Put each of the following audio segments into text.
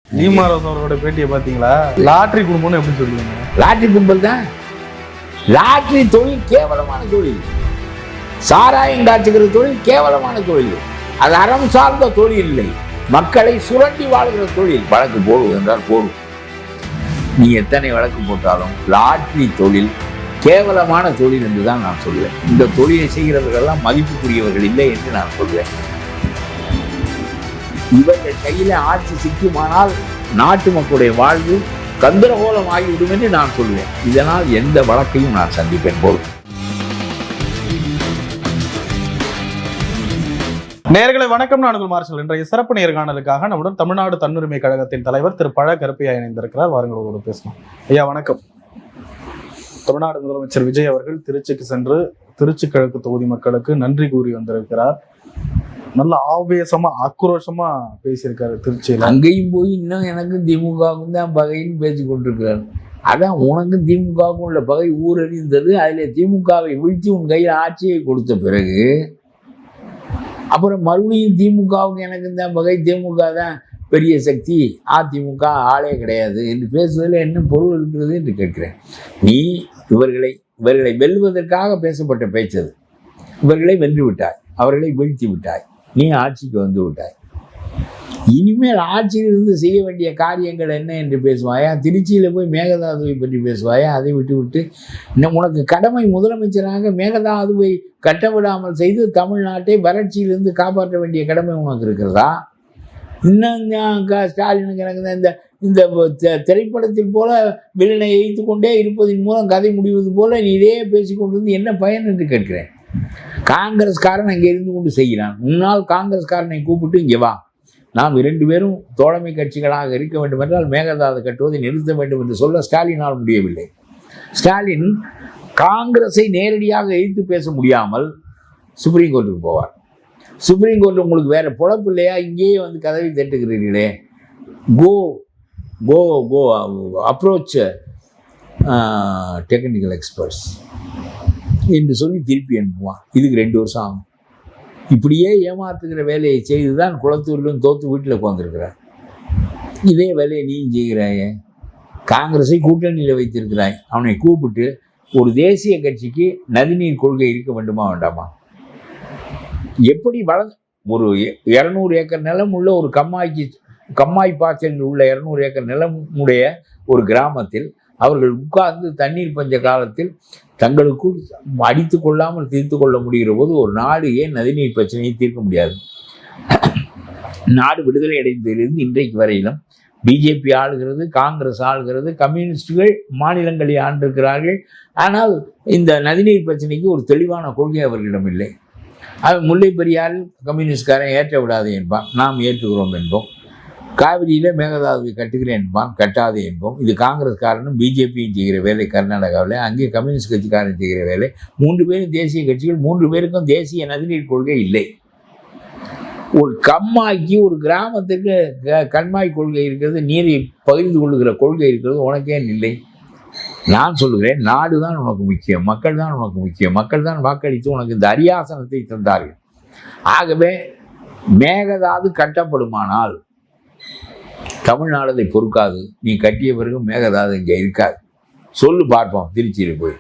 நீமாராஜ் அவரோட பேட்டியை பார்த்தீங்களா? லாட்ரி குடும்பம்னு எப்படி சொல்லுவீங்க? லாட்ரி கும்பல் தான். லாட்ரி தொழில் கேவலமான தொழில். சாராயம் காய்ச்சுகிற தொழில் கேவலமான தொழில். அது அறம் சார்ந்த தொழில் இல்லை, மக்களை சுரண்டி வாழ்கிற தொழில். வழக்கு போடுவது என்றால் போடும். நீ எத்தனை வழக்கு போட்டாலும் லாட்ரி தொழில் கேவலமான தொழில் என்று தான் நான் சொல்வேன். இந்த தொழிலை செய்கிறவர்களெல்லாம் மதிப்புக்குரியவர்கள் இல்லை என்று நான் சொல்வேன். இவர்கள் கையில ஆட்சி சிக்குமானால் நாட்டு மக்களுடைய வாழ்வு கந்தரகோலம் ஆகிவிடும் என்று நான் சொல்வேன். இதனால் எந்த வழக்கையும் நான் சந்திப்பேன் போதும். நேயர்களை வணக்கம். நான் உங்கள் மார்ஷல். இன்றைய சிறப்பு நேர்காணலுக்காக நம்முடன் தமிழ்நாடு தன்னுரிமை கழகத்தின் தலைவர் திரு பழ கருப்பையா இணைந்திருக்கிறார். வாருங்களோடு பேசலாம். ஐயா வணக்கம். தமிழ்நாடு முதலமைச்சர் விஜய் அவர்கள் திருச்சிக்கு சென்று திருச்சி கிழக்கு தொகுதி மக்களுக்கு நன்றி கூறி வந்திருக்கிறார். நல்ல ஆவேசமா ஆக்ரோஷமா பேசியிருக்காரு திருச்சியில. அங்கேயும் போய் இன்னும் எனக்கும் திமுகவுக்கும் தான் பகைன்னு பேசி கொண்டிருக்கிறார். அதான் உனக்கும் திமுகவுக்கும் உள்ள பகை ஊரறிந்தது. அதில் திமுகவை வீழ்த்தி உன் கையில் ஆட்சியை கொடுத்த பிறகு அப்புறம் மறுபடியும் திமுகவுக்கு எனக்கும் தான் பகை, திமுக தான் பெரிய சக்தி, அதிமுக ஆளே கிடையாது என்று பேசுவதில் என்ன பொருள் இருக்கிறது என்று கேட்கிறேன். நீ இவர்களை வெல்வதற்காக பேசப்பட்ட பேச்சது. இவர்களை வென்று விட்டாய், அவர்களை வீழ்த்தி விட்டாய், நீ ஆட்சிக்கு வந்து விட்டாய். இனிமேல் ஆட்சியிலிருந்து செய்ய வேண்டிய காரியங்கள் என்ன என்று பேசுவாயா? திருச்சியில் போய் மேகதாதுவை பற்றி பேசுவாயா? அதை விட்டு இன்னும் உனக்கு கடமை முதலமைச்சராக மேகதாதுவை கட்டவிடாமல் செய்து தமிழ்நாட்டை வறட்சியிலிருந்து காப்பாற்ற வேண்டிய கடமை உனக்கு இருக்கிறதா? இன்னும் ஸ்டாலினுக்கு எனக்கு தான் இந்த திரைப்படத்தில் போல வில்லனை எய்த்து கொண்டே இருப்பதன் மூலம் கதை முடிவது போல நீ இதே பேசிக்கொண்டிருந்து என்ன பயன் என்று கேட்கிறேன். காங்கிரஸ்காரன் அங்கே இருந்து கொண்டு செய்கிறான். முன்னால் காங்கிரஸ்காரனை கூப்பிட்டு இங்கே வா, நாம் 2 பேரும் தோழமை கட்சிகளாக இருக்க வேண்டும் என்றால் மேகதாது கட்டுவதை நிறுத்த வேண்டும் என்று சொல்ல ஸ்டாலினால் முடியவில்லை. ஸ்டாலின் காங்கிரஸை நேரடியாக எதிர்த்து பேச முடியாமல் சுப்ரீம் கோர்ட்டுக்கு போவார். சுப்ரீம் கோர்ட் உங்களுக்கு வேற பொழப்பு இல்லையா, இங்கேயே வந்து கதவை தட்டுகிறீர்களே, கோ கோ கோ அப்ரோச் டெக்னிக்கல் எக்ஸ்பர்ட்ஸ் என்று சொல்லி திருப்பி அனுப்புவான். இதுக்கு 2 வருஷம் ஆகும். இப்படியே ஏமாத்துகிற வேலையை செய்து தான் குளத்தூரிலும் தோற்று வீட்டில் உட்காந்துருக்கிறார். இதே வேலையை நீயும் செய்கிறாயே. காங்கிரஸை கூட்டணியில் வைத்திருக்கிறாய். அவனை கூப்பிட்டு ஒரு தேசிய கட்சிக்கு நதிநீர் கொள்கை இருக்க வேண்டுமா வேண்டாமா? எப்படி ஒரு 200 ஏக்கர் நிலம் உள்ள ஒரு கம்மாய் பாய்ச்சல் உள்ள 200 ஏக்கர் நிலம் உடைய ஒரு கிராமத்தில் அவர்கள் உட்கார்ந்து தண்ணீர் பஞ்ச காலத்தில் தங்களுக்குள் அடித்து கொள்ளாமல் தீர்த்து கொள்ள முடிகிற போது ஒரு நாடு ஏன் நதிநீர் பிரச்சனையை தீர்க்க முடியாது? நாடு விடுதலை அடைந்ததிலிருந்து இன்றைக்கு வரையிலும் பிஜேபி ஆளுகிறது, காங்கிரஸ் ஆளுகிறது, கம்யூனிஸ்டுகள் மாநிலங்களை ஆண்டிருக்கிறார்கள். ஆனால் இந்த நதிநீர் பிரச்சனைக்கு ஒரு தெளிவான கொள்கை அவர்களிடம் இல்லை. அவன் முல்லை பெரியாரில் கம்யூனிஸ்ட்காரன் ஏற்ற விடாது என்பான், நாம் ஏற்றுகிறோம் என்போம். காவிரியில் மேகதாதுவை கட்டுகிறேன் என்பான், கட்டாது என்போம். இது காங்கிரஸ்காரனும் பிஜேபியும் செய்கிற வேலை கர்நாடகாவில், அங்கே கம்யூனிஸ்ட் கட்சிக்காரன் செய்கிற வேலை. 3 பேரும் தேசிய கட்சிகள், 3 பேருக்கும் தேசிய நதிநீர் கொள்கை இல்லை. ஒரு கம்மாய்க்கு ஒரு கிராமத்துக்கு கண்மாய் கொள்கை இருக்கிறது, நீரை பகிர்ந்து கொள்ளுகிற கொள்கை இருக்கிறது, உனக்கே இல்லை. நான் சொல்லுகிறேன், நாடு தான் உனக்கு முக்கியம், மக்கள் தான் உனக்கு முக்கியம். மக்கள் தான் வாக்களித்து உனக்கு இந்த அரியாசனத்தை தந்தார்கள். ஆகவே மேகதாது கட்டப்படுமானால் தமிழ்நாடு அதை பொறுக்காது. நீ கட்டிய பிறகு மேகதாது இங்கே இருக்காது. சொல்லு பார்ப்போம். திருச்சியில் போய்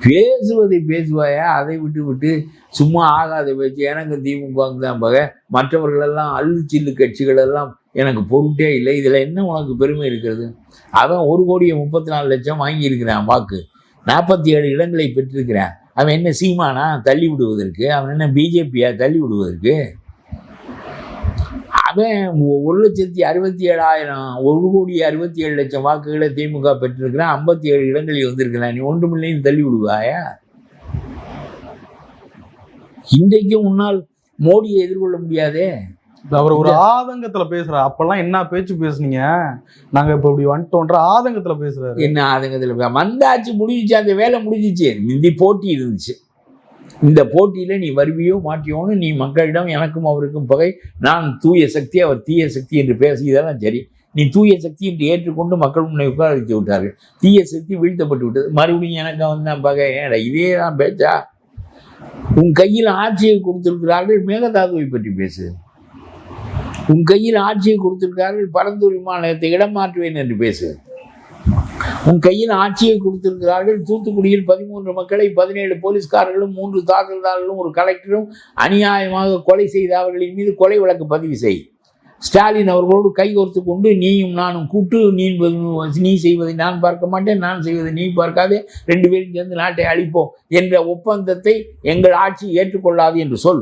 பேசுவதை பேசுவாயா? அதை விட்டு சும்மா ஆகாத பேச்சு. எனக்கு திமுக தான் பகை, மற்றவர்களெல்லாம் அள்ளுச்சில்லு கட்சிகள் எல்லாம் எனக்கு பொருட்டே இல்லை. இதில் என்ன உனக்கு பெருமை இருக்கிறது? அவன் 1,34,00,000 வாங்கியிருக்கிறான் வாக்கு, 47 இடங்களை பெற்றிருக்கிறான். அவன் என்ன சீமானா தள்ளி விடுவதற்கு? அவன் என்ன பிஜேபியா தள்ளி விடுவதற்கு? அவன் 1,67,000 1,67,00,000 வாக்குகளை திமுக பெற்றிருக்கிறான். 57 இடங்களில் வந்திருக்கிறான். நீ 1 மில்லியன் தள்ளி விடுவாயா? இன்றைக்கு முன்னால் மோடியை எதிர்கொள்ள முடியாதே. அவர் ஒரு ஆதங்கத்துல பேசுறாரு. அப்பெல்லாம் என்ன பேச்சு பேசுனீங்க, நாங்க இப்ப இப்படி வந்துட்டோன்ற ஆதங்கத்துல பேசுறாரு. என்ன ஆதங்கத்துல? வந்தாச்சு, முடிஞ்சிச்சு, அந்த வேலை முடிஞ்சிச்சு. முந்தி போட்டி இருந்துச்சு. இந்த போட்டியில் நீ வருவியோ மாட்டியோன்னு நீ மக்களிடம் எனக்கும் அவருக்கும் பகை, நான் தூய சக்தி அவர் தீய சக்தி என்று பேசி, இதெல்லாம் சரி. நீ தூய சக்தி என்று ஏற்றுக்கொண்டு மக்கள் முன்னை உட்கார வைத்து விட்டார்கள். தீய சக்தி வீழ்த்தப்பட்டு விட்டது. மறுபடியும் எனக்கு வந்தான் பகை. ஏடா இதே தான் பேச்சா? உன் கையில் ஆட்சியை கொடுத்திருக்கிறார்கள், மேகதாதுவை பற்றி பேசு. உன் கையில் ஆட்சியை கொடுத்திருக்கிறார்கள், பரந்தூர் விமானத்தை இடம் மாற்றுவேன் என்று பேசு. உன் கையில் ஆட்சியை கொடுத்திருக்கிறார்கள், தூத்துக்குடியில் 13 மக்களை 17 போலீஸ்காரர்களும் 3 தாசில்தார்களும் ஒரு கலெக்டரும் அநியாயமாக கொலை செய்த அவர்களின் மீது கொலை வழக்கு பதிவு செய். ஸ்டாலின் அவர்களோடு கைகோர்த்து கொண்டு நீயும் நானும் கூட்டு, நீ செய்வதை நான் பார்க்க மாட்டேன், நான் செய்வதை நீ பார்க்காதே, 2 பேரும் சேர்ந்து நாட்டை அழிப்போம் என்ற ஒப்பந்தத்தை எங்கள் ஆட்சி ஏற்றுக்கொள்ளாது என்று சொல்.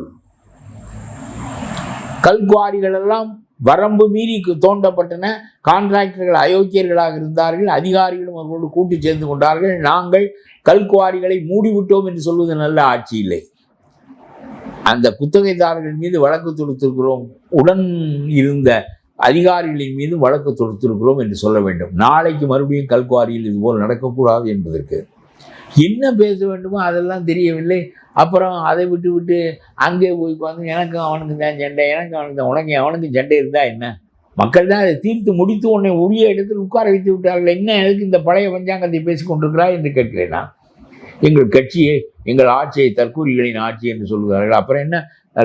கல்குவாரிகள் எல்லாம் வரம்பு மீறி தோண்டப்பட்டன. கான்ட்ராக்டர்கள் அயோக்கியர்களாக இருந்தார்கள், அதிகாரிகளும் அவர்களோடு கூட்டி சேர்ந்து கொண்டார்கள். நாங்கள் கல்குவாரிகளை மூடிவிட்டோம் என்று சொல்வது நல்ல ஆட்சி இல்லை. அந்த குத்தகைதாரர்கள் மீது வழக்கு தொடுத்திருக்கிறோம், உடன் இருந்த அதிகாரிகளின் மீது வழக்கு தொடுத்திருக்கிறோம் என்று சொல்ல வேண்டும். நாளைக்கு மறுபடியும் கல்குவாரியில் இதுபோல் நடக்கக்கூடாது என்பதற்கு என்ன பேச வேண்டுமோ அதெல்லாம் தெரியவில்லை. அப்புறம் அதை விட்டு அங்கே போய் உட்காந்து எனக்கும் அவனுக்கு தான் சண்டை, எனக்கும் அவனுக்கு தான், உனக்கு அவனுக்கு சண்டை இருந்தால் என்ன? மக்கள் தான் அதை தீர்த்து முடித்து உன்னை உரிய இடத்தில் உட்கார வைத்து விட்டார்கள். என்ன எதுக்கு இந்த பழைய பஞ்சாங்கத்தை பேசிக் கொண்டிருக்கிறாய் என்று கேட்கிறேன் நான். எங்கள் கட்சியை, எங்கள் ஆட்சியை தற்கூரிகளின் ஆட்சி என்று சொல்கிறார்கள். அப்புறம் என்ன,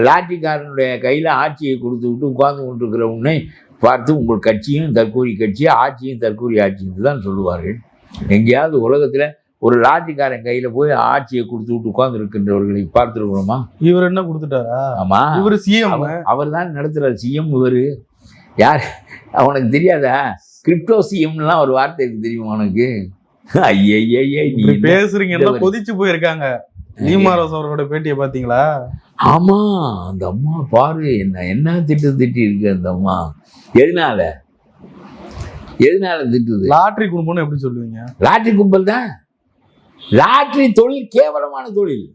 லாட்டிக்காரனுடைய கையில் ஆட்சியை கொடுத்து விட்டு உட்கார்ந்து கொண்டிருக்கிற உன்னை பார்த்து உங்கள் கட்சியும் தற்கூரி கட்சி, ஆட்சியும் தற்கூரி ஆட்சி என்று தான் சொல்லுவார்கள். எங்கேயாவது உலகத்தில் ஒரு லாட்டிக்காரன் கையில போய் ஆட்சியை கொடுத்து விட்டு உட்கார்ந்து இருக்கின்றவர்களை பார்த்துருக்கணுமா? இவர் என்ன கொடுத்துட்டாரா? ஆமா, இவர் சிஎம், அவர் தான் நடத்துறாரு. சிஎம் இவரு யார் அவனுக்கு தெரியாதா? கிரிப்டோ சிஎம்லாம் ஒரு வார்த்தை இருக்கு தெரியுமா உனக்கு? ஐயே நீ பேசுறீங்க, கொதிச்சு போயிருக்காங்க. நீமாரோஸ் அவரோட பேட்டியை பாத்தீங்களா? ஆமா, அந்த அம்மா பாரு என்ன திட்டி இருக்கு அந்த அம்மா. எதனால திட்டுது? லாட்ரி கும்பல்னு எப்படி சொல்லுவீங்க? லாட்ரி கும்பல் தான். லாட்ரி தொழில் கேவலமான தொழில்.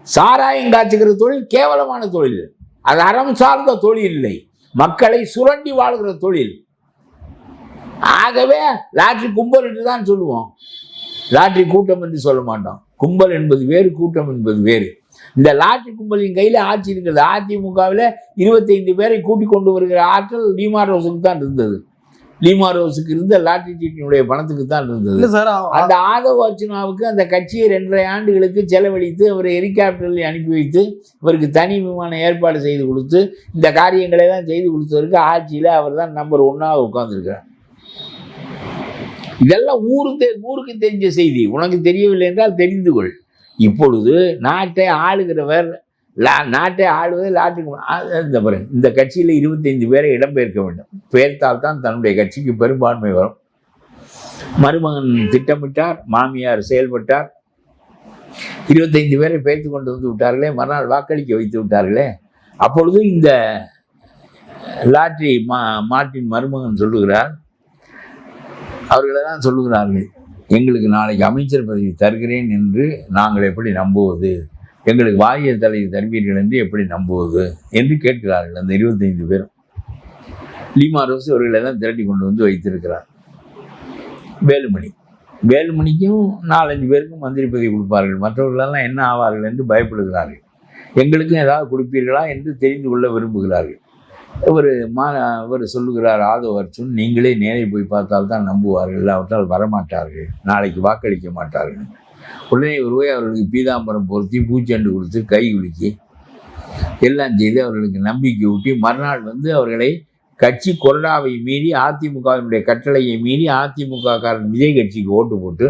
சாராயம் காய்ச்சுகிற தொழில் கேவலமான தொழில். அது அறம் சார்ந்த தொழில் இல்லை, மக்களை சுரண்டி வாழ்கிற தொழில். ஆகவே லாட்ரி கும்பல் என்று தான் சொல்லுவோம், லாட்ரி கூட்டம் என்று சொல்ல மாட்டோம். கும்பல் என்பது வேறு, கூட்டம் என்பது வேறு. இந்த லாட்ரி கும்பலின் கையில் ஆட்சி இருக்கிறது. அதிமுகவில் 25 பேரை கூட்டிக் கொண்டு வருகிற ஆற்றல் லீமாரோஸுக்கு தான் இருந்தது. லீமாரோஸுக்கு இருந்த லாட்ரி சீட்டினுடைய பணத்துக்கு தான் இருந்தது. அந்த ஆதவ அர்ச்சுனாவுக்கு அந்த கட்சியை 2.5 ஆண்டுகளுக்கு செலவழித்து அவரை ஹெலிகாப்டரில் அனுப்பி வைத்து இவருக்கு தனி விமான ஏற்பாடு செய்து கொடுத்து இந்த காரியங்களை தான் செய்து கொடுத்தவருக்கு ஆட்சியில் அவர் தான் நம்பர் 1ஆக உட்கார்ந்துருக்கிறார். இதெல்லாம் ஊருக்கு தெரிஞ்ச செய்தி. உனக்கு தெரியவில்லை என்றால் தெரிந்து கொள். இப்பொழுது நாட்டை ஆளுகிறவர், நாட்டை ஆளுவது லாட்ரி. இந்த கட்சியில் 25 பேரை இடம்பெயர்க்க வேண்டும். பெயர்த்தால் தான் தன்னுடைய கட்சிக்கு பெரும்பான்மை வரும். மருமகன் திட்டமிட்டார், மாமியார் செயல்பட்டார். 25 பேரை பெயர்த்து கொண்டு வந்து விட்டார்களே, மறுநாள் வாக்களிக்க வைத்து விட்டார்களே. அப்பொழுது இந்த லாட்ரி மார்ட்டின் மருமகன் சொல்லுகிறார், அவர்களை தான் சொல்லுகிறார்கள், எங்களுக்கு நாளைக்கு அமைச்சர் பதவி தருகிறேன் என்று நாங்கள் எப்படி நம்புவது? எங்களுக்கு வாரிய தலைவர் தருவீர்கள் என்று எப்படி நம்புவது என்று கேட்கிறார்கள் அந்த 25 பேரும். லீமாரோஸ் அவர்களை எல்லாம் திரட்டி கொண்டு வந்து வைத்திருக்கிறார். வேலுமணிக்கும் 4-5 பேருக்கும் மந்திரி பதவி கொடுப்பார்கள். மற்றவர்களெல்லாம் என்ன ஆவார்கள் என்று பயப்படுகிறார்கள். எங்களுக்கும் ஏதாவது கொடுப்பீர்களா என்று தெரிந்து கொள்ள விரும்புகிறார்கள். இவர் சொல்லுகிறார், ஆதவ அர்ஜுன், நீங்களே நேரே போய் பார்த்தால் தான் நம்புவார்கள், அவற்றால் வரமாட்டார்கள், நாளைக்கு வாக்களிக்க மாட்டார்கள். உடனே ஒருவே அவர்களுக்கு பீதாம்பரம் பொருத்தி பூச்செண்டு கொடுத்து கை குலுக்கி எல்லாம் செய்து அவர்களுக்கு நம்பிக்கை ஊட்டி மறுநாள் வந்து அவர்களை கட்சி கொறடாவை மீறி, அதிமுகவினுடைய கட்டளையை மீறி அதிமுக காரன் விஜய் கட்சிக்கு ஓட்டு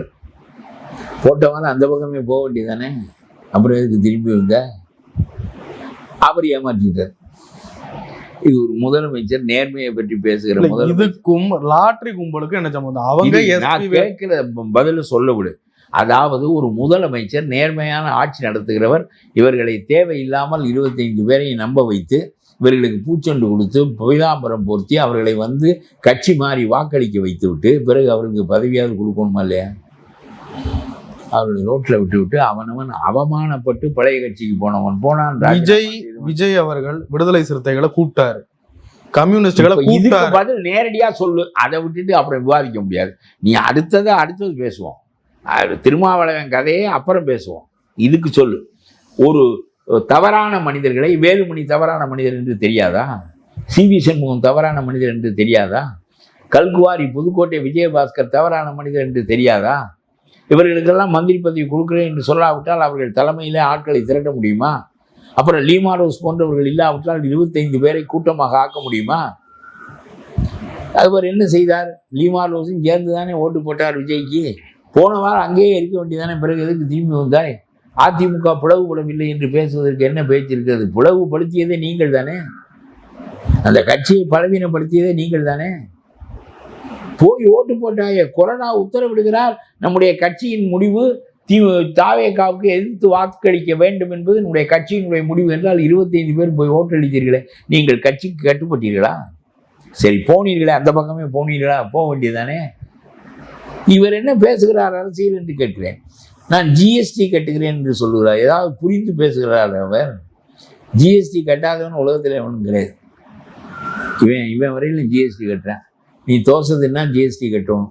போட்டவங்க அந்த பக்கமே போக வேண்டியதானே. அப்புறம் எதுக்கு திரும்பி வந்த? அவர் ஏமாற்றிட்டார். இது ஒரு முதலமைச்சர் நேர்மையை பற்றி பேசுகிற இதுக்கும் லாட்ரி கும்பலுக்கும் என்ன சம்பந்தம்? அவங்க கேட்கிற பதில சொல்ல விடு. அதாவது ஒரு முதலமைச்சர் நேர்மையான ஆட்சி நடத்துகிறவர். இவர்களை தேவையில்லாமல் 25 பேரையும் நம்ப வைத்து இவர்களுக்கு பூச்செண்டு கொடுத்து பீதாம்பரம் பொருத்தி அவர்களை வந்து கட்சி மாறி வாக்களிக்க வைத்து விட்டு பிறகு அவர்களுக்கு பதவியாவது கொடுக்கணுமா இல்லையா? அவர்களை ரோட்டில் விட்டு அவனவன் அவமானப்பட்டு பழைய கட்சிக்கு போனான். விஜய் அவர்கள் விடுதலை சிறுத்தைகளை கூப்பிட்டாரு, கம்யூனிஸ்டுகளை கூப்பிட்டாரு. பதில் நேரடியா சொல்லு. அதை விட்டுட்டு அப்புறம் விவாதிக்க முடியாது. நீ அடுத்தது பேசுவோம். திருமாவளவன் கதையே அப்புறம் பேசுவோம். இதுக்கு சொல்லு. ஒரு தவறான மனிதர்களை, வேலுமணி தவறான மனிதர் என்று தெரியாதா? சிவி சண்முகம் தவறான மனிதர் என்று தெரியாதா? கல்குவாரி புதுக்கோட்டை விஜயபாஸ்கர் தவறான மனிதர் என்று தெரியாதா? இவர்களுக்கெல்லாம் மந்திரி பதவி கொடுக்குறேன் என்று சொல்லாவிட்டால் அவர்கள் தலைமையிலே ஆட்களை திரட்ட முடியுமா? அப்புறம் லீமா ரோஸ் போன்றவர்கள் இல்லாவிட்டால் 25 பேரை கூட்டமாக ஆக்க முடியுமா? அவர் என்ன செய்தார்? லீமா ரோஸும் சேர்ந்து தானே ஓட்டு போட்டார் விஜய்க்கு. போன வாரம் அங்கேயே இருக்க வேண்டியதானே, பிறகு எதுக்கு திரும்பி வந்தாய்? அதிமுக பிளவுபடவில்லை என்று பேசுவதற்கு என்ன பேச்சு இருக்கிறது? பிளவுபடுத்தியதே நீங்கள் தானே, அந்த கட்சியை பலவீனப்படுத்தியதே நீங்கள் தானே. போய் ஓட்டு போட்டாய. கொரோனா உத்தரவிடுகிறார். நம்முடைய கட்சியின் முடிவு தாவேகாவுக்கு எதிர்த்து வாக்களிக்க வேண்டும் என்பது நம்முடைய கட்சியினுடைய முடிவு என்றால் 25 பேர் போய் ஓட்டளித்தீர்களே, நீங்கள் கட்சிக்கு கட்டுப்பட்டீர்களா? சரி, போனீர்களே, அந்த பக்கமே போனீர்களா? போக வேண்டியதானே. இவர் என்ன பேசுகிறார் அரசியல் என்று கேட்கிறேன். நான் ஜிஎஸ்டி கட்டுகிறேன் என்று சொல்லுகிறார். ஏதாவது புரிந்து பேசுகிறார் அவர்? ஜிஎஸ்டி கட்டாதவன் உலகத்தில் ஒன்றும் கிடையாது. இவன் வரையிலும் ஜிஎஸ்டி கட்டுறேன். நீ தோசைன்னா ஜிஎஸ்டி கட்டணும்,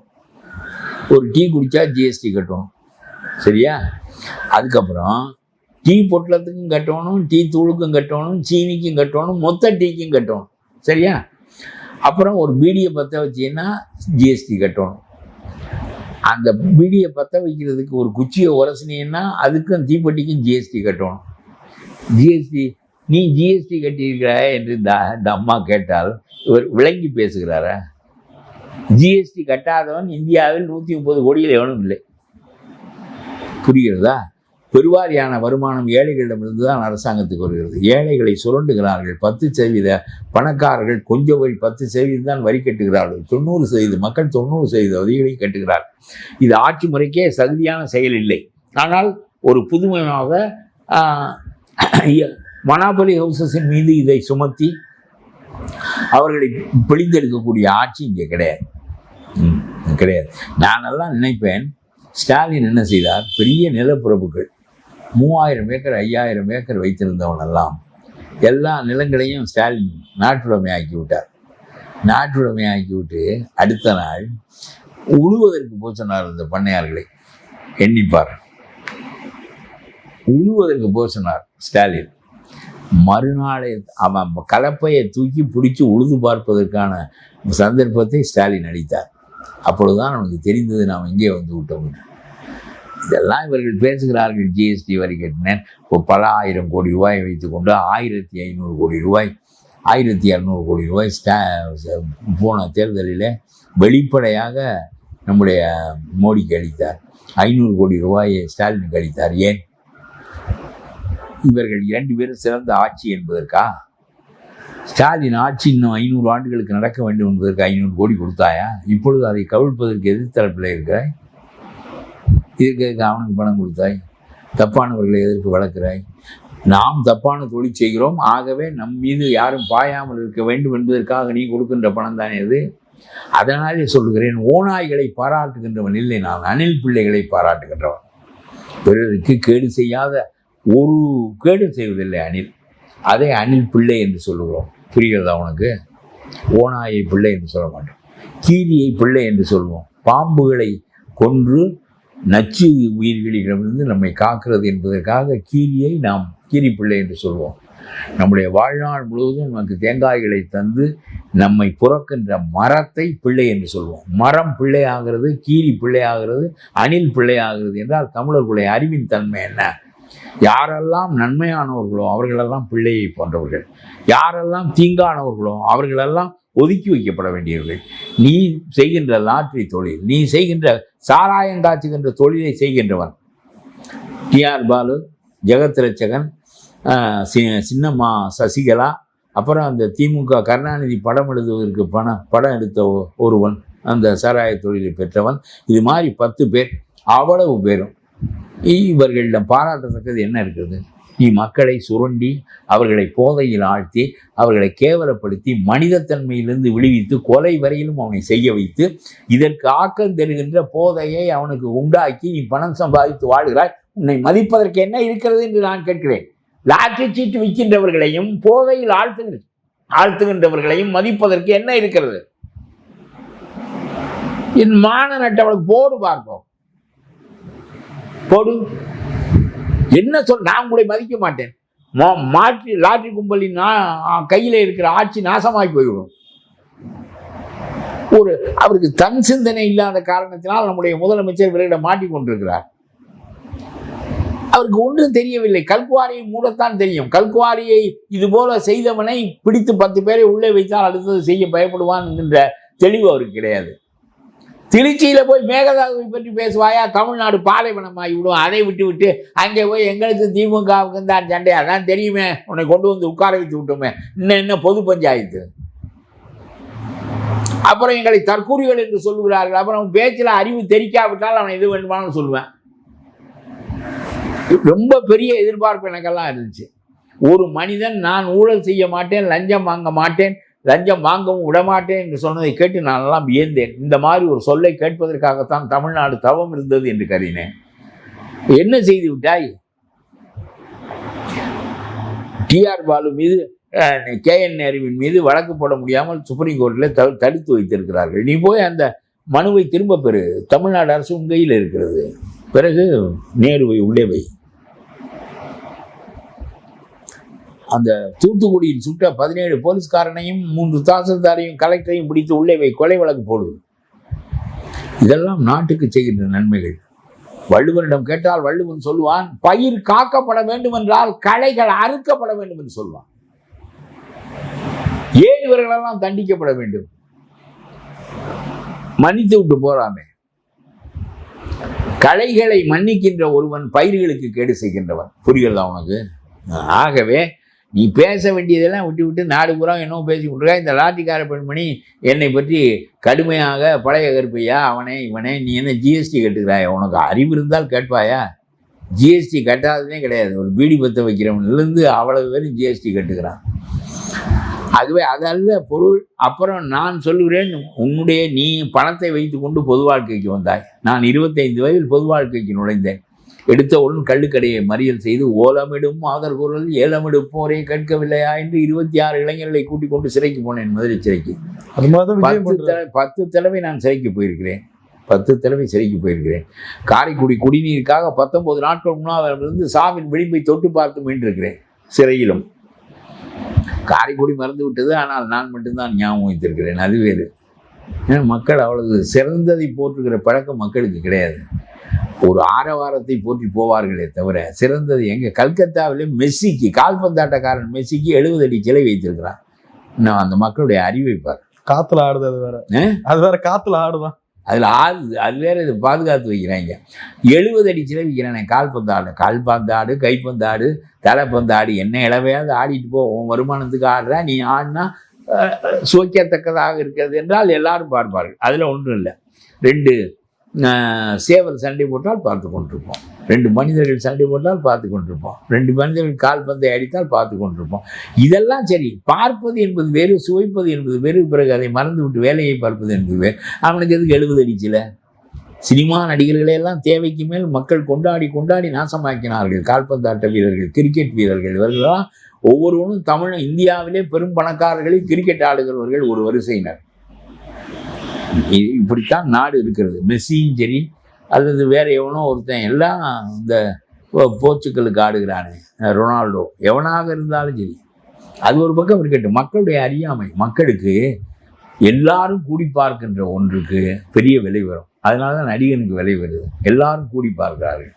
ஒரு டீ குடித்தா ஜிஎஸ்டி கட்டணும், சரியா? அதுக்கப்புறம் டீ பொட்டலத்துக்கும் கட்டணும், டீ தூளுக்கும் கட்டணும், சீனிக்கும் கட்டணும், மொத்த டீக்கும் கட்டணும், சரியா? அப்புறம் ஒரு பீடியை பற்ற வச்சீங்கன்னா ஜிஎஸ்டி கட்டணும். அந்த பீடியை பற்ற வைக்கிறதுக்கு ஒரு குச்சியை உரசினீங்கன்னா அதுக்கும் தீப்பெட்டிக்கும் ஜிஎஸ்டி கட்டணும். ஜிஎஸ்டி நீ ஜிஎஸ்டி கட்டியிருக்கிறாய் என்று இந்த அம்மா கேட்டால் இவர் விளங்கி பேசுகிறாரா? ஜிஎஸ்டி கட்டாதவன் இந்தியாவில் 130 கோடியில் எவனும் இல்லை. புரிகிறதா? பெருவாரியான வருமானம் ஏழைகளிடமிருந்து தான் அரசாங்கத்துக்கு வருகிறது. ஏழைகளை சுரண்டுகிறார்கள். 10% பணக்காரர்கள் கொஞ்சம் வரி 10% தான் வரி கட்டுகிறார்கள். 90% மக்கள் 90% வரிகளை கட்டுகிறார்கள். இது ஆட்சி முறைக்கே சகுதியான செயல் இல்லை. ஆனால் ஒரு புதுமையாக மனாபலி ஹவுசஸின் மீது இதை சுமத்தி அவர்களை பிழிந்தெடுக்கக்கூடிய ஆட்சி இங்கே கிடையாது. நானெல்லாம் நினைப்பேன், ஸ்டாலின் என்ன செய்தார்? பெரிய நிலப்பிரபுக்கள் 3000 ஏக்கர் 5000 ஏக்கர் வைத்திருந்தவனெல்லாம் எல்லா நிலங்களையும் ஸ்டாலின் நாட்டுடைமையாக்கி விட்டார். நாட்டுடைமையாக்கி விட்டு அடுத்த நாள் உழுவதற்கு போய் சொன்னார். இந்த பண்ணையார்களை எண்ணிப்பார், உழுவதற்கு போய் சொன்னார் ஸ்டாலின். மறுநாளே அவன் கலப்பையை தூக்கி பிடிச்சி உழுது பார்ப்பதற்கான சந்தர்ப்பத்தை ஸ்டாலின் அளித்தார். அப்பொழுதுதான் நமக்கு தெரிந்தது நாம் இங்கே வந்து விட்டோம். இதெல்லாம் இவர்கள் பேசுகிறார்கள். ஜிஎஸ்டி வரி கட்டினேன், பல 1000 கோடி ரூபாய் வைத்துக்கொண்டு 1500 கோடி ரூபாய் 1200 கோடி ரூபாய் போன தேர்தலில் வெளிப்படையாக நம்முடைய மோடிக்கு அளித்தார். 500 கோடி ரூபாயை ஸ்டாலினுக்கு அளித்தார். ஏன்? இவர்கள் 2 பேரும் சிறந்த ஆட்சி என்பதற்கா? ஸ்டாலின் ஆட்சி இன்னும் 500 ஆண்டுகளுக்கு நடக்க வேண்டும் என்பதற்கு 500 கோடி கொடுத்தாயா? இப்பொழுது அதை கவிழ்ப்பதற்கு எதிர்த்தரப்பில் இருக்கிறாய். இதற்கு அவனுக்கு பணம் கொடுத்தாய். தப்பானவர்களை எதற்கு வளர்க்கிறாய்? நாம் தப்பான தொழில் செய்கிறோம், ஆகவே நம் மீது யாரும் பாயாமல் இருக்க வேண்டும் என்பதற்காக நீ கொடுக்கின்ற பணம் தானே அது. அதனாலே சொல்லுகிறேன், ஓநாய்களை பாராட்டுகின்றவன் இல்லை, நான் அணில் பிள்ளைகளை பாராட்டுகின்றவன். பிறருக்கு கேடு செய்யாத ஒரு கேடு செய்வதில்லை அணில். அதை அணில் பிள்ளை என்று சொல்லுகிறோம். புரிகிறதா உனக்கு? ஓநாயை பிள்ளை என்று சொல்ல மாட்டோம், கீரியை பிள்ளை என்று சொல்லுவோம். பாம்புகளை கொன்று நச்சு உயிர்களிடமிருந்து நம்மை காக்கிறது என்பதற்காக கீரியை நாம் கீரி பிள்ளை என்று சொல்வோம். நம்முடைய வாழ்நாள் முழுவதும் நமக்கு தேங்காய்களை தந்து நம்மை புறக்கின்ற மரத்தை பிள்ளை என்று சொல்வோம். மரம் பிள்ளை ஆகிறது, கீரி பிள்ளை ஆகிறது, அணில் பிள்ளை ஆகிறது என்றால் தமிழர்களுடைய அறிவின் தன்மை என்ன? யாரெல்லாம் நன்மையானவர்களோ அவர்களெல்லாம் பிள்ளையை போன்றவர்கள், யாரெல்லாம் தீங்கானவர்களோ அவர்களெல்லாம் ஒதுக்கி வைக்கப்பட வேண்டியவர்கள். நீ செய்கின்ற லாட்டரி தொழில், நீ செய்கின்ற சாராயம் காய்ச்சுகின்ற தொழிலை செய்கின்றவன் டிஆர் பாலு, ஜெகத் ரட்சகன், சின்னம்மா சசிகலா, அப்புறம் அந்த திமுக கருணாநிதி படம் எழுதுவதற்கு படம் எடுத்த ஒருவன், அந்த சாராய தொழிலை பெற்றவன், இது மாதிரி 10 பேர். அவ்வளவு பேரும் இவர்களிடம் பாராட்டத்தக்கது என்ன இருக்கிறது? நீ மக்களை சுரண்டி அவர்களை போதையில் ஆழ்த்தி அவர்களை கேவலப்படுத்தி மனிதத்தன்மையிலிருந்து விடுவித்து கொலை வரையிலும் அவனை செய்ய வைத்து இதற்கு ஆக்கம் தருகின்ற போதையை அவனுக்கு உண்டாக்கி நீ பணம் சம்பாதித்து வாழ்கிறாய். உன்னை மதிப்பதற்கு என்ன இருக்கிறது என்று நான் கேட்கிறேன். லாட்டரி சீட்டு விற்கின்றவர்களையும் போதையில் ஆழ்த்துகின்றவர்களையும் மதிப்பதற்கு என்ன இருக்கிறது? என் மான நட்டவளுக்கு போடு பார்ப்போம், போடு. என்ன சொல்? நான் உங்களை மதிக்க மாட்டேன். லாட்டரி கும்பலின் கையில் இருக்கிற ஆட்சி நாசமாக்கி போய்விடும். அவருக்கு தன் சிந்தனை இல்லாத காரணத்தினால் நம்முடைய முதலமைச்சர் விரைவில் மாட்டிக்கொண்டிருக்கிறார். அவருக்கு ஒன்றும் தெரியவில்லை. கல்குவாரியை மூடத்தான் தெரியும். கல்குவாரியை இது போல செய்தவனை பிடித்து 10 பேரை உள்ளே வைத்தால் அடுத்தது செய்ய பயப்படுவான் என்கின்ற தெளிவு அவருக்கு கிடையாது. திருச்சியில போய் மேகதாதுவை பற்றி பேசுவாயா? தமிழ்நாடு பாலைவனமாகி விடும். அதை விட்டு விட்டு அங்கே போய் எங்களுக்கு திமுகவுக்கு தான் சண்டை, அதான் தெரியுமே, உன்னை கொண்டு வந்து உட்கார வைத்து விட்டோமே, இன்னும் என்ன பொது பஞ்சாயத்து, அப்புறம் எங்களை தற்கூறிகள் என்று சொல்லுகிறார்கள், அப்புறம் பேச்சில் அறிவு தெரிக்காவிட்டால் அவனை எது வேண்டுமானு சொல்லுவேன். ரொம்ப பெரிய எதிர்பார்ப்பு எனக்கெல்லாம் இருந்துச்சு. ஒரு மனிதன் நான் ஊழல் செய்ய மாட்டேன், லஞ்சம் வாங்க மாட்டேன், லஞ்சம் வாங்கவும் விடமாட்டேன் என்று சொன்னதை கேட்டு நான் எல்லாம் வியந்தேன். இந்த மாதிரி ஒரு சொல்லை கேட்பதற்காகத்தான் தமிழ்நாடு தவம் இருந்தது என்று கருதினேன். என்ன செய்து விட்டாய்? டிஆர் பாலு மீது KN நேருவின் மீது வழக்கு போட முடியாமல் சுப்ரீம் கோர்ட்டில் தடுத்து வைத்திருக்கிறார்கள். நீ போய் அந்த மனுவை திரும்ப பெறு. தமிழ்நாடு அரசு உன் கையில் இருக்கிறது. பிறகு நேருவை உள்ளே வை. அந்த தூத்துக்குடியில் சுட்ட 17 போலீஸ்காரனையும் 3 தாசில்தாரையும் கலெக்டரையும் பிடித்து உள்ளே வை. கொலை வழக்கு போடு. இதெல்லாம் நாட்டுக்கு செய்கின்ற நன்மைகள். வள்ளுவனிடம் கேட்டால் வள்ளுவன் சொல்லுவான், பயிர் காக்கப்பட வேண்டும் என்றால் களைகள் அறுக்கப்பட வேண்டும் என்று சொல்வான். ஏன் இவர்களெல்லாம் தண்டிக்கப்பட வேண்டும்? மன்னித்து விட்டு போறாமே. களைகளை மன்னிக்கின்ற ஒருவன் பயிர்களுக்கு கேடு செய்கின்றவன். புரிகிறதா உனக்கு? ஆகவே நீ பேச வேண்டியதெல்லாம் விட்டு விட்டு நாடு பூரா என்ன பேசி விட்டுருக்கா. இந்த லாட்டிக்கார பெண்மணி என்னை பற்றி கடுமையாக பழைய கருப்பையா, அவனே இவனே, நீ என்ன GST கட்டுக்கிறாயா? உனக்கு அறிவு இருந்தால் கேட்பாயா? GST கட்டாததே கிடையாது. ஒரு பீடி பற்ற வைக்கிறவன்லேருந்து அவ்வளவு பேரும் GST கட்டுக்கிறான். ஆகவே அதல்ல பொருள். அப்புறம் நான் சொல்லுகிறேன், உன்னுடைய நீ பணத்தை வைத்து கொண்டு பொது வாழ்க்கைக்கு வந்தாய். நான் 25 வயதில் பொது வாழ்க்கைக்கு நுழைந்தேன். எடுத்தவுடன் கள்ளுக்கடையை மறியல் செய்து ஓலமிடும் ஆதரகுரல் ஏலமிடுப்போரே கேட்கவில்லையா என்று 26 இளைஞர்களை கூட்டிக் கொண்டு சிறைக்கு போனேன். மதுரை சிறைக்கு 10 தடவை நான் சிறைக்கு போயிருக்கிறேன். 10 தடவை சிறைக்கு போயிருக்கிறேன். காரைக்குடி குடிநீருக்காக 19 நாட்கள் உண்ணாவிலிருந்து சாவின் விளிம்பை தொட்டு பார்த்து மீண்டிருக்கிறேன் சிறையிலும். காரைக்குடி மறந்து விட்டது, ஆனால் நான் மட்டும்தான் ஞாபகம் வைத்திருக்கிறேன். அது வேறு. ஏன்னா மக்கள் அவ்வளவு சிறந்ததை போற்றுகிற பழக்கம் மக்களுக்கு கிடையாது. ஒரு ஆரவாரத்தை போற்றி போவார்களே தவிர சிறந்தது எங்கே? கல்கத்தாவிலே மெஸ்ஸிக்கு, கால்பந்தாட்டக்காரன் மெஸ்ஸிக்கு 70 அடி சிலை வைத்திருக்கிறான். இன்னும் அந்த மக்களுடைய அறிவை பார். காத்துல ஆடுது. அது வேற, அது வேற. காத்துல ஆடுதான், அதில் ஆடுது. அது வேற. இது பாதுகாத்து வைக்கிறாங்க. 70 அடி சிலை வைக்கிறானே. கால்பந்தாடு, கைப்பந்தாடு, தலைப்பந்தாடு, என்ன இளவையாவது ஆடிட்டு போ. உன் வருமானத்துக்கு ஆடுறா. நீ ஆடினா சுவைக்கத்தக்கதாக இருக்கிறது என்றால் எல்லாரும் பார்ப்பார்கள். அதில் ஒன்றும் இல்லை. 2 சேவல் சண்டை போட்டால் பார்த்து கொண்டிருப்போம். 2 மனிதர்கள் சண்டை போட்டால் பார்த்து கொண்டிருப்போம். 2 மனிதர்கள் கால்பந்தை அடித்தால் பார்த்து கொண்டிருப்போம். இதெல்லாம் சரி. பார்ப்பது என்பது வேறு, சுவைப்பது என்பது வேறு. பிறகு அதை மறந்து விட்டு வேலையை பார்ப்பது என்பது வேறு. அவனுக்கு எதுக்கு 70 அடிச்சில? சினிமா நடிகர்களையெல்லாம் தேவைக்கு மேல் மக்கள் கொண்டாடி நாசமாக்கினார்கள். கால்பந்தாட்ட வீரர்கள், கிரிக்கெட் வீரர்கள், இவர்களெல்லாம் ஒவ்வொருவனும் இந்தியாவிலே பெரும் பணக்காரர்களை கிரிக்கெட் ஆடுகிறவர்கள் ஒரு வரிசையினர். இப்படித்தான் நாடு இருக்கிறது. மெஸ்ஸியும் சரி, அல்லது வேற எவனோ ஒருத்தன், எல்லாம் இந்த போர்ச்சுகலுக்கு ஆடுகிறானே ரொனால்டோ, எவனாக இருந்தாலும் சரி. அது ஒரு பக்கம் இருக்கட்டும். மக்களுடைய அறியாமை. மக்களுக்கு எல்லாரும் கூடி பார்க்கின்ற ஒன்றுக்கு பெரிய விலை வரும். அதனால தான் நடிகனுக்கு விலை வருது. எல்லாரும் கூடி பார்க்கிறார்கள்.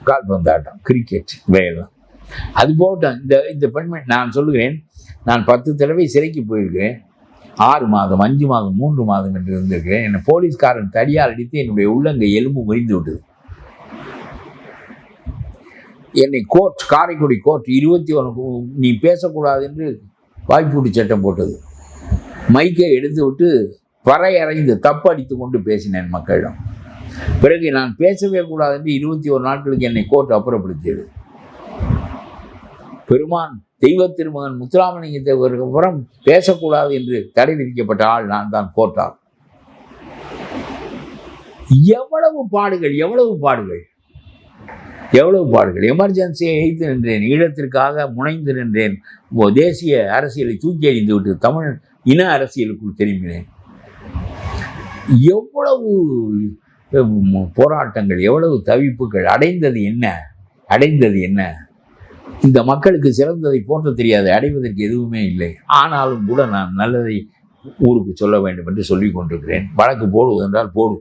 கால்பந்தாட்டம், கிரிக்கெட், இவையெல்லாம். அது போட்டோம். இந்த பெண்மணி, நான் சொல்லுகிறேன், நான் 10 தடவை சிறைக்கு போயிருக்கிறேன். 6 மாதம், 5 மாதம், 3 மாதம் என்று இருந்திருக்கிறேன். என்னை போலீஸ்காரன் தடியால் அடித்து என்னுடைய உள்ளங்கை எலும்பு முறிந்து விட்டது. என்னை காரைக்குடி கோர்ட் 21 நீ பேசக்கூடாது என்று வாய்ப்பூட்டு சட்டம் போட்டது. மைக்கை எடுத்து விட்டு பறையறைந்து தப்பு அடித்து கொண்டு பேசினேன் மக்களிடம். பிறகு நான் பேசவே கூடாது என்று 21 நாட்களுக்கு என்னை கோர்ட் அப்புறப்படுத்தியது. பெருமான் தெய்வ திருமகன் முத்துராமலிங்கத்துக்கு அப்புறம் பேசக்கூடாது என்று தடை விதிக்கப்பட்ட ஆள் நான் தான் கோர்ட்டால். எவ்வளவு பாடுகள். எமர்ஜென்சியை எய்த்து நின்றேன். ஈழத்திற்காக முனைந்து நின்றேன். தேசிய அரசியலை தூக்கி எறிந்து விட்டு தமிழ் இன அரசியலுக்குள் திரும்பினேன். எவ்வளவு போராட்டங்கள், எவ்வளவு தவிப்புகள். அடைந்தது என்ன? இந்த மக்களுக்கு சிறந்ததை போன்ற தெரியாது. அடைவதற்கு எதுவுமே இல்லை. ஆனாலும் கூட நான் நல்லதை ஊருக்கு சொல்ல வேண்டும் என்று சொல்லிக் கொண்டிருக்கிறேன். வழக்கு போடுவதென்றால் போடு.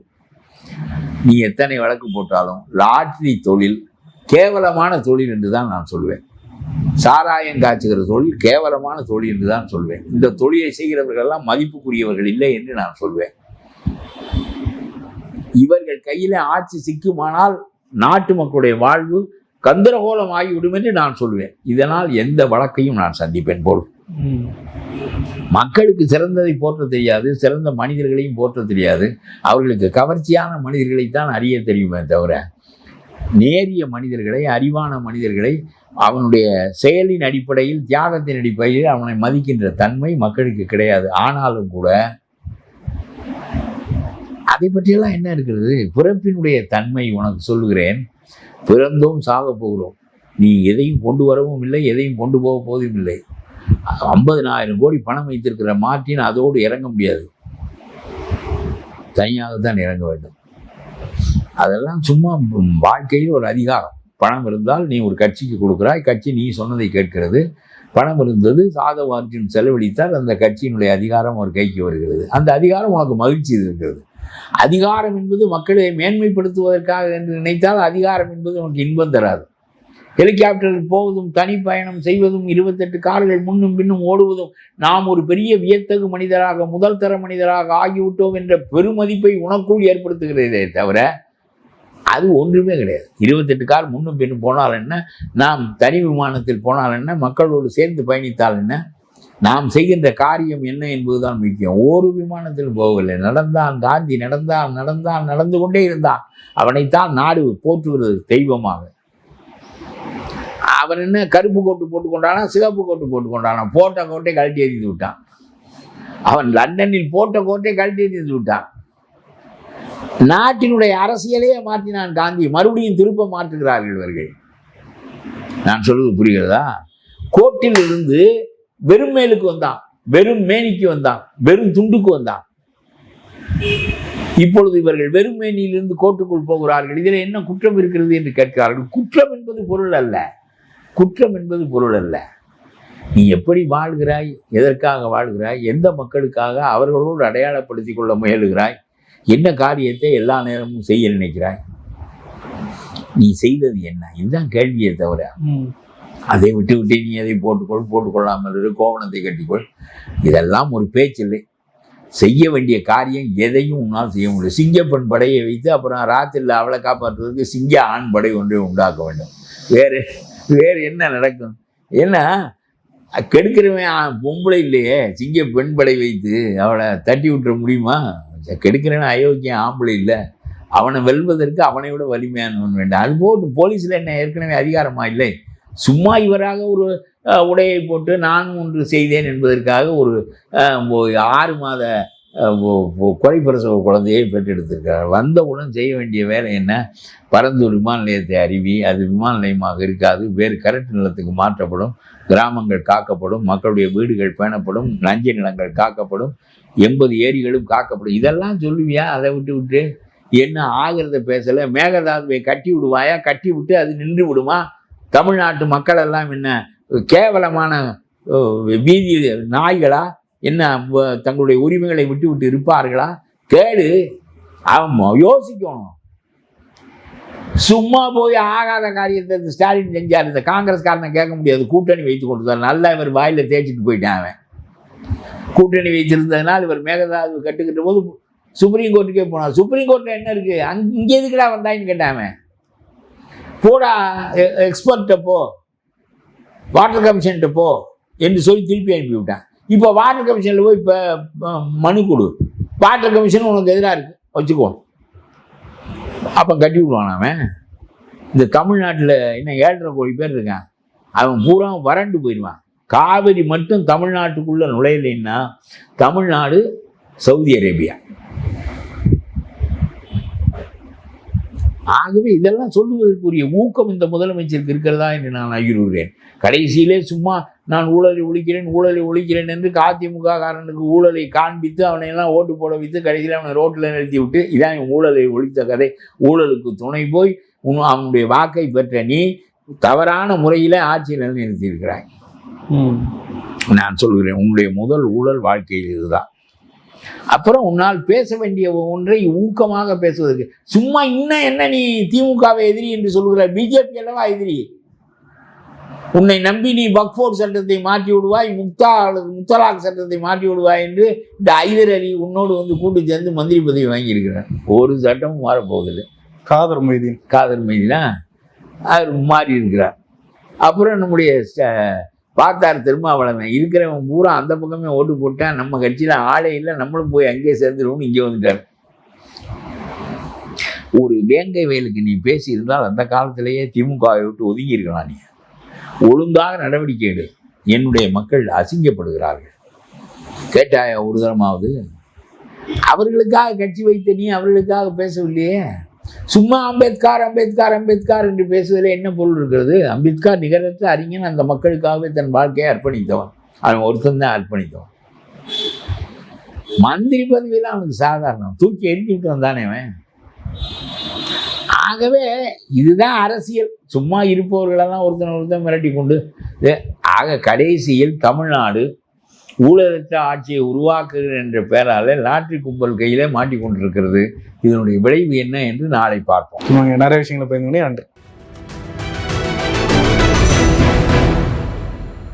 நீ எத்தனை வழக்கு போட்டாலும் லாட்ரி தொழில் கேவலமான தொழில் என்று தான் நான் சொல்வேன். சாராயம் காய்ச்சுகிற தொழில் கேவலமான தொழில் என்று தான் சொல்வேன். இந்த தொழிலை செய்கிறவர்கள் எல்லாம் மதிப்புக்குரியவர்கள் இல்லை என்று நான் சொல்வேன். இவர்கள் கையில ஆட்சி சிக்குமானால் நாட்டு மக்களுடைய வாழ்வு கந்தரகோலம் ஆகிவிடும் என்று நான் சொல்வேன். இதனால் எந்த வழக்கையும் நான் சந்திப்பேன் போல். மக்களுக்கு சிறந்ததை போற்ற தெரியாது, சிறந்த மனிதர்களையும் போற்ற தெரியாது. அவர்களுக்கு கவர்ச்சியான மனிதர்களைத்தான் அறிய தெரியுமே தவிர நேரிய மனிதர்களை, அறிவான மனிதர்களை அவனுடைய செயலின் அடிப்படையில், தியாகத்தின் அடிப்படையில் அவனை மதிக்கின்ற தன்மை மக்களுக்கு கிடையாது. ஆனாலும் கூட அதை பற்றியெல்லாம் என்ன இருக்கிறது? பிறப்பினுடைய தன்மை உனக்கு சொல்லுகிறேன். பிறந்தோம், சாக போகிறோம். நீ எதையும் கொண்டு வரவும் இல்லை, எதையும் கொண்டு போக போவதும் இல்லை. 50,000 கோடி பணம் வைத்திருக்கிற மார்ட்டின் அதோடு இறங்க முடியாது, தனியாகத்தான் இறங்க வேண்டும். அதெல்லாம் சும்மா வாழ்க்கையில் ஒரு அதிகாரம். பணம் இருந்தால் நீ ஒரு கட்சிக்கு கொடுக்குறாய், கட்சி நீ சொன்னதை கேட்கிறது. பணம் இருந்தது, சாதவ அர்ஜுன் செலவழித்தால் அந்த கட்சியினுடைய அதிகாரம் ஒரு கைக்கு வருகிறது. அந்த அதிகாரம் உனக்கு மகிழ்ச்சி இருக்கிறது. அதிகாரம் என்பது மக்களை மேன்மைப்படுத்துவதற்காக என்று நினைத்தால் அதிகாரம் என்பது உனக்கு இன்பம் தராது. ஹெலிகாப்டரில் போவதும், தனிப்பயணம் செய்வதும், 28 கார்கள் முன்னும் பின்னும் ஓடுவதும், நாம் ஒரு பெரிய வியத்தகு மனிதராக, முதல் தர மனிதராக ஆகிவிட்டோம் என்ற பெருமதிப்பை உனக்குள் ஏற்படுத்துகிறதே தவிர அது ஒன்றுமே கிடையாது. 28 கார் முன்னும் பின்னும் போனால் என்ன, நாம் தனி விமானத்தில் போனால் என்ன, மக்களோடு சேர்ந்து பயணித்தால் என்ன, நாம் செய்கின்ற காரியம் என்ன என்பதுதான் முக்கியம். ஒரு விமானத்தில் போகவில்லை. நடந்தான் காந்தி, நடந்து கொண்டே இருந்தான். அவனைத்தான் நாடு போற்றுகிறது தெய்வமாக. அவன் என்ன கருப்பு கோட்டு போட்டுக்கொண்டானா, சிகப்பு கோட்டு போட்டுக்கொண்டானா? போட்ட கோட்டை கழட்டி எறிந்து விட்டான். அவன் லண்டனில் போட்ட கோட்டை கழட்டி எறிந்து விட்டான். நாட்டினுடைய அரசியலையே மாற்றினான் காந்தி. மறுபடியும் திருப்ப மாற்றுகிறார்கள் இவர்கள். நான் சொல்வது புரிகிறதா? கோட்டில் இருந்து வெறும் மேலுக்கு வந்தான், வெறும் மேனிக்கு வந்தான், வெறும் துண்டுக்கு வந்தான். இப்பொழுது இவர்கள் வெறும் மேனியிலிருந்து கோட்டுக்குள் போகிறார்கள். இதில் என்ன குற்றம் இருக்கிறது என்று கேட்கிறார்கள். குற்றம் என்பது பொருள் அல்ல. குற்றம் என்பது பொருள் அல்ல. நீ எப்படி வாழ்கிறாய், எதற்காக வாழ்கிறாய், எந்த மக்களுக்காக அவர்களோடு அடையாளப்படுத்திக் கொள்ள முயலுகிறாய், என்ன காரியத்தை எல்லா நேரமும் செய்ய நினைக்கிறாய், நீ செய்தது என்ன, இதுதான் கேள்வியை தவிர அதை விட்டு நீ அதை போட்டுக்கொள்ளாமல் இரு, கோவணத்தை கட்டிக்கொள், இதெல்லாம் ஒரு பேச்சில்லை. செய்ய வேண்டிய காரியம் எதையும் உன்னால் செய்ய முடியும். சிங்கப்பெண் படையை வைத்து அப்புறம் ராத்திரியில் அவளை காப்பாற்றுவதற்கு சிங்க ஆண் படை ஒன்றை உண்டாக்க வேண்டும். வேறு என்ன நடக்கும்? ஏன்னா கெடுக்கிறவன் பொம்பளை இல்லையே, சிங்க பெண் படை வைத்து அவளை தட்டி விட்டுற முடியுமா? கெடுக்கிறவன் அயோக்கியம் ஆம்பளை இல்லை. அவனை வெல்வதற்கு அவனை விட வலிமையானவன் வேண்டாம். அது போட்டு போலீஸில் என்ன ஏற்கனவே அதிகாரமா இல்லை? சும்மா இவராக ஒரு உடையை போட்டு நானும் ஒன்று செய்தேன் என்பதற்காக ஒரு 6 மாத குறைப்பிரசவ குழந்தையை பெற்றெடுத்திருக்கிறார். வந்தவுடன் செய்ய வேண்டிய வேலை என்ன? பரந்தூர் விமான நிலையத்தை அறிவி, அது விமான நிலையமாக இருக்காது, வேறு கரட்டு நிலத்துக்கு மாற்றப்படும், கிராமங்கள் காக்கப்படும், மக்களுடைய வீடுகள் பேணப்படும், நஞ்சை நிலங்கள் காக்கப்படும், 80 ஏரிகளும் காக்கப்படும். இதெல்லாம் சொல்லுவியா? அதை விட்டு என்ன ஆகிறத பேசலை. மேகதாதுவை கட்டி விடுவாயா? கட்டி விட்டு அது நின்று விடுமா? தமிழ்நாட்டு மக்கள் எல்லாம் என்ன கேவலமான வீதி நாய்களா? என்ன தங்களுடைய உரிமைகளை விட்டு இருப்பார்களா? கேடு. அவன் யோசிக்கணும். சும்மா போய் ஆகாத காரியத்தை ஸ்டாலின் செஞ்சார். இந்த காங்கிரஸ்காரனை கேட்க முடியாது. கூட்டணி வைத்து கொடுத்தார். நல்லா இவர் வாயில தேய்ச்சிட்டு போயிட்டான். அவன் கூட்டணி வைத்திருந்ததுனால் இவர் மேகதாது கட்டுக்கிட்ட போது சுப்ரீம் கோர்ட்டுக்கே போனார். சுப்ரீம் கோர்ட்டில் என்ன இருக்கு? இங்கே எதுக்குடா வந்தாயின்னு கேட்டான். போடா எக்ஸ்பர்ட்ட போ, வாட்டர் கமிஷன்ட்ட போ என்று சொல்லி திருப்பி அனுப்பி விட்டான். இப்போ வாட்டர் கமிஷனில் போய் இப்போ மனு கொடு. வாட்டர் கமிஷன் உனக்கு எதிராக இருக்கு வச்சுக்கோ. அப்போ கட்டி விடுவான் அவன். இந்த தமிழ்நாட்டில் இன்னும் 7.5 கோடி பேர் இருக்கான். அவன் பூரா வறண்டு போயிடுவான். காவிரி மட்டும் தமிழ்நாட்டுக்குள்ளே நுழையலைன்னா தமிழ்நாடு சவுதி அரேபியா. ஆகவே இதெல்லாம் சொல்லுவதற்குரிய ஊக்கம் இந்த முதலமைச்சருக்கு இருக்கிறதா என்று நான் ஐயுறுகிறேன். கடைசியிலே சும்மா நான் ஊழலை ஒழிக்கிறேன் என்று அதிமுக காரனுக்கு ஊழலை காண்பித்து அவனையெல்லாம் ஓட்டு போட வைத்து கடைசியில் அவனை ரோட்டில் நிறுத்தி விட்டு இதான் ஊழலை ஒழித்த கதை. ஊழலுக்கு துணை போய் அவனுடைய வாக்கை பெற்ற நீ தவறான முறையில் ஆட்சியில் நிறுத்தியிருக்கிறாய். நான் சொல்கிறேன், உன்னுடைய முதல் ஊழல் வாழ்க்கையில் இதுதான். அப்புறம் உன்னால் பேச வேண்டிய ஒன்றை ஊக்கமாக பேசுவதற்கு. சும்மா இன்னும் என்ன நீ திமுகவை எதிரி என்று சொல்கிறார்? பிஜேபி அல்லவா எதிரி. உன்னை நம்பி நீ வக்ஃப் சட்டத்தை மாற்றி விடுவாய், முத்தலாக் சட்டத்தை மாற்றி விடுவாய் என்று இந்த ஐதர் அலி உன்னோடு வந்து கூட்டு சேர்ந்து மந்திரி பதவி வாங்கியிருக்கிறார். ஒரு சட்டமும் மாறப்போகுதில்லை. காதர் மைதீனா அவர் மாறி இருக்கிறார். அப்புறம் நம்முடைய பார்த்தார் திருமாவளவன் இருக்கிறவன் பூரா அந்த பக்கமே ஓட்டு போட்டான், நம்ம கட்சியில் ஆளே இல்லை, நம்மளும் போய் அங்கேயே சேர்ந்துருவோம்னு இங்கே வந்துட்டார். ஒரு வேங்கை வயலுக்கு நீ பேசியிருந்தால் அந்த காலத்திலேயே திமுகவை விட்டு ஒதுங்கி இருக்கலாம். நீ ஒழுங்காக நடவடிக்கை எடு. என்னுடைய மக்கள் அசிங்கப்படுகிறார்கள். கேட்டாயா ஒரு தரமாவது? அவர்களுக்காக கட்சி வைத்த நீ அவர்களுக்காக பேசவில்லையே. சும்மா அம்பேத்கர் அம்பேத்கர் அம்பேத்கர் என்று பேசுவதில் என்ன பொருள் இருக்கிறது? அம்பேத்கர் நிகரற்ற அறிஞன், அந்த மக்களுக்காகவே தன் வாழ்க்கையை அர்ப்பணித்தவன். அவன் ஒருத்தன் தான் அர்ப்பணித்தவன். மந்திரி பதவியெல்லாம் அவனுக்கு சாதாரணம், தூக்கி எரிஞ்சு விட்டு வந்தானே அவன். ஆகவே இதுதான் அரசியல். சும்மா இருப்பவர்களெல்லாம் ஒருத்தன் மிரட்டி கொண்டு. ஆக கடைசியில் தமிழ்நாடு ஊழலற்ற ஆட்சியை உருவாக்குகிறேன் என்ற பெயரால் லாட்ரி கும்பல் கையிலே மாட்டிக்கொண்டிருக்கிறது. இதனுடைய விளைவு என்ன என்று நாளை பார்ப்போம். நிறைய விஷயங்களை பயந்து நன்றி.